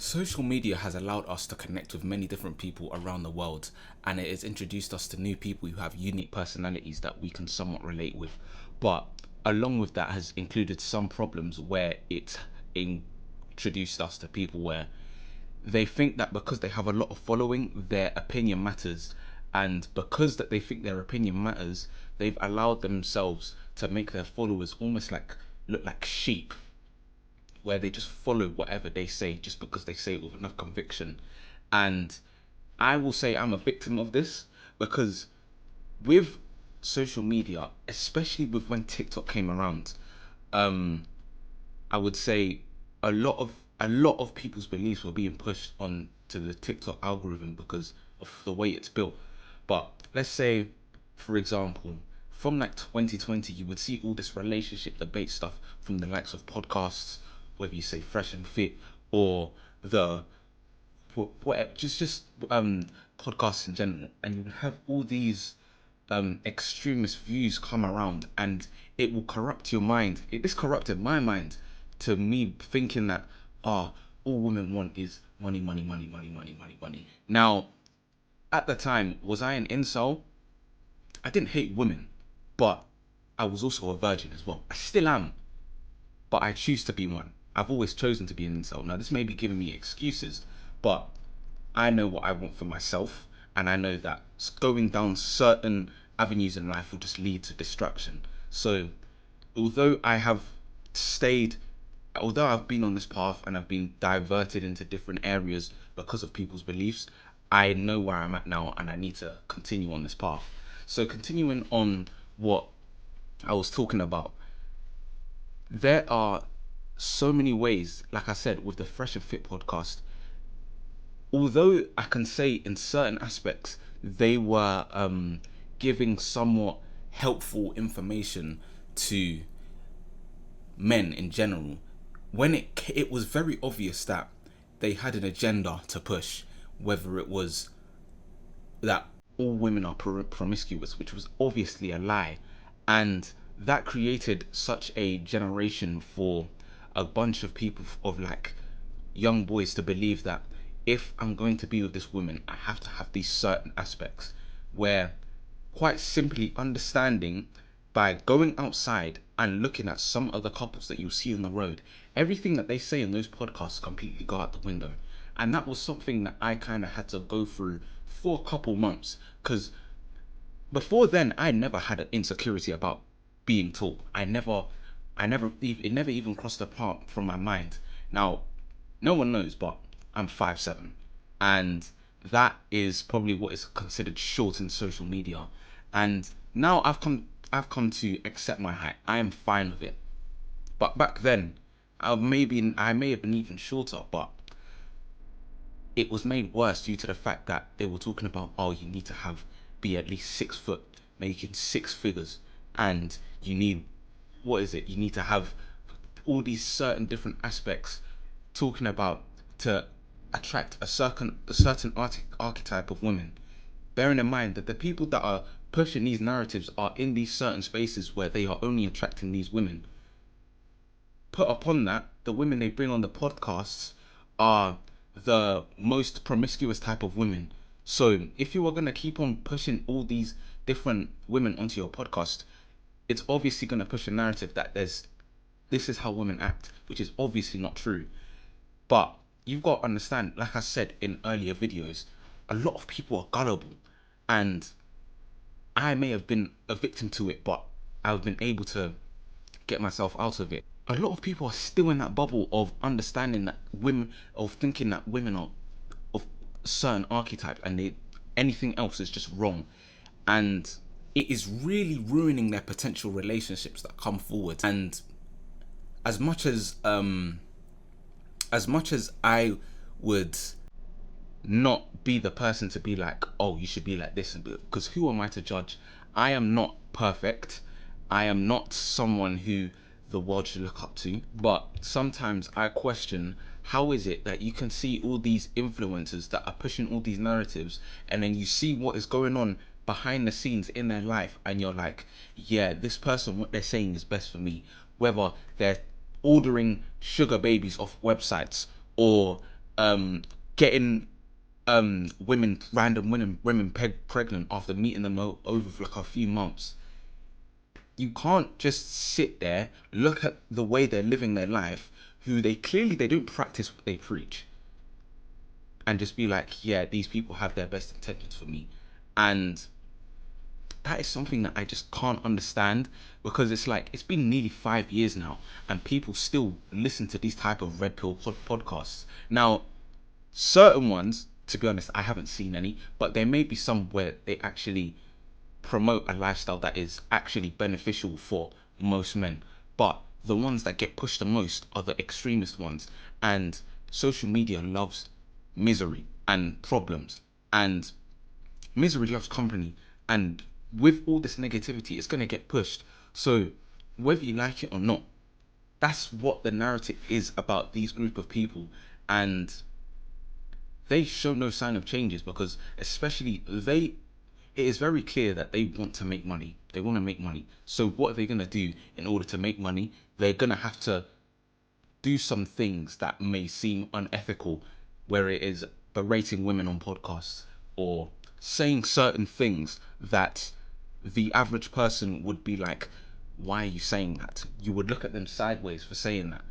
Social media has allowed us to connect with many different people around the world, and it has introduced us to new people who have unique personalities that we can somewhat relate with. But along with that has included some problems where it introduced us to people where they think that because they have a lot of following, their opinion matters. And because that they think their opinion matters, they've allowed themselves to make their followers almost like look like sheep, where they just follow whatever they say just because they say it with enough conviction. And I will say I'm a victim of this because with social media, especially with when TikTok came around, um, I would say a lot of people's beliefs were being pushed on to the TikTok algorithm because of the way it's built. But let's say, for example, from like 2020, you would see all this relationship debate stuff from the likes of podcasts, whether you say Fresh and Fit or the what just podcasts in general, and you would have all these extremist views come around, and it will corrupt your mind. This corrupted my mind to me thinking that all women want is money, money, money, money, money, money, money. Now, at the time, was I an incel? I didn't hate women, but I was also a virgin as well. I still am, but I choose to be one. I've always chosen to be an incel. Now, this may be giving me excuses, but I know what I want for myself, and I know that going down certain avenues in life will just lead to destruction. So, although I have stayed, although I've been on this path and I've been diverted into different areas because of people's beliefs, I know where I'm at now and I need to continue on this path. So, continuing on what I was talking about, there are so many ways, like I said, with the Fresh and Fit podcast, although I can say in certain aspects they were giving somewhat helpful information to men in general, when it was very obvious that they had an agenda to push, whether it was that all women are promiscuous, which was obviously a lie, and that created such a generation for a bunch of people of like young boys to believe that if I'm going to be with this woman, I have to have these certain aspects, where quite simply understanding by going outside and looking at some other couples that you see on the road, everything that they say in those podcasts completely go out the window. And that was something that I kind of had to go through for a couple months, because before then I never had an insecurity about being tall. It never even crossed a part from my mind. Now, no one knows, but I'm 5'7", and that is probably what is considered short in social media. And now I've come to accept my height. I am fine with it. But back then, I may have been even shorter, but it was made worse due to the fact that they were talking about, oh, you need to be at least 6 foot, making six figures, and you need, what is it? You need to have all these certain different aspects talking about to attract a certain archetype of women. Bearing in mind that the people that are pushing these narratives are in these certain spaces where they are only attracting these women. Put upon that, the women they bring on the podcasts are the most promiscuous type of women. So if you are going to keep on pushing all these different women onto your podcast, it's obviously going to push a narrative that this is how women act, which is obviously not true. But you've got to understand, like I said in earlier videos, a lot of people are gullible, and I may have been a victim to it, but I've been able to get myself out of it. A lot of people are still in that bubble of understanding that women, of thinking that women are of certain archetype, and anything else is just wrong, and it is really ruining their potential relationships that come forward. And as much as I would not be the person to be like, oh, you should be like this, because who am I to judge? I am not perfect. I am not someone who the world should look up to. But sometimes I question, how is it that you can see all these influencers that are pushing all these narratives, and then you see what is going on behind the scenes in their life, and you're like, yeah, this person, what they're saying is best for me. Whether they're ordering sugar babies off websites, or getting random women pregnant after meeting them over for like a few months. You can't just sit there, look at the way they're living their life, who they don't practice what they preach, and just be like, yeah, these people have their best intentions for me. And that is something that I just can't understand, because it's like, it's been nearly 5 years now and people still listen to these type of red pill podcasts. Now, certain ones, to be honest, I haven't seen any, but there may be some where they actually promote a lifestyle that is actually beneficial for most men. But the ones that get pushed the most are the extremist ones. And social media loves misery and problems. And misery loves company. And with all this negativity, it's going to get pushed. So whether you like it or not, that's what the narrative is about these group of people. And they show no sign of changes, because especially it is very clear that they want to make money. They want to make money. So what are they going to do in order to make money? They're going to have to do some things that may seem unethical, where it is berating women on podcasts or saying certain things that the average person would be like, why are you saying that? You would look at them sideways for saying that.